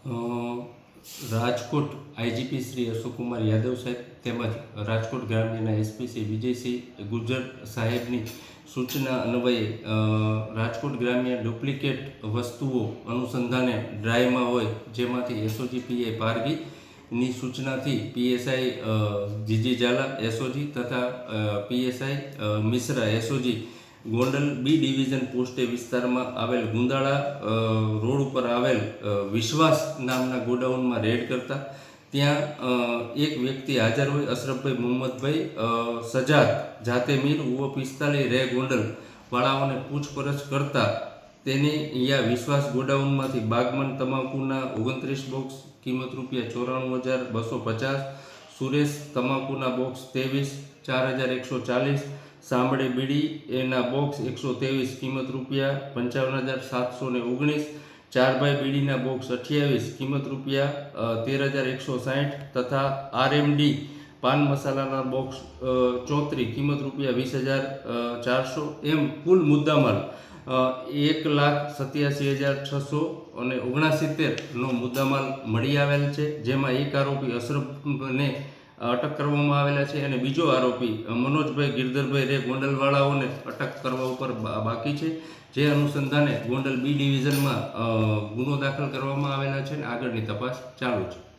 અ, Rajkot IGP Shri Ashokkumar Yadav સાહેબ તેમજ Rajkot ગ્રામ્યના SP Shri Vijaysinh Gurjar સાહેબની સૂચના અન્વયે રાજકોટ ગ્રામ્ય ડુપ્લિકેટ વસ્તુઓ અનુસંધાને ડ્રાઈવમાં હોય જેમાંથી એસઓજી પીઆઈ પારગીની સૂચનાથી પીએસઆઈ જીજી ઝાલા એસઓજી તથા PSI Mishra SOG Gondal B division પોસ્ટે વિસ્તારમાં આવેલ ગુંદાળા રોડ ઉપર આવેલ વિશ્વાસ નામના ગોડાઉનમાં રેડ કરતા ત્યાં એક વ્યક્તિ હાજર હોય અશરફભાઈ મોહમ્મદભાઈ સજાદ જાતે મીર ઉવો 45 રે ગોંડલ વાળાઓને પૂછપરછ કરતા તેને અહીંયા વિશ્વાસ ગોડાઉનમાંથી બાગમન તમાકુના 29 બોક્સ કિંમત ₹94,250, સુરેશ તમાકુના બોક્સ 23,4140, સાંભળે બીડી એના બોક્સ 123 કિંમત ₹55,719, ચારભાઈ બીડીના બોક્સ 28 કિંમત ₹13,160 તથા આરએમડી પાન મસાલાના બોક્સ 34 કિંમત ₹20,400 એમ કુલ મુદ્દામાલ 1,87,669નો મુદ્દામાલ મળી આવેલ છે, જેમાં એક આરોપી અશરફને અટક કરવામાં આવેલા છે અને બીજો આરોપી મનોજભાઈ ગિરધરભાઈ રે ગોંડલવાળાઓને અટક કરવા ઉપર બાકી છે, જે અનુસંધાને ગોંડલ બી ડિવિઝનમાં ગુનો દાખલ કરવામાં આવેલા છે અને આગળની તપાસ ચાલુ છે.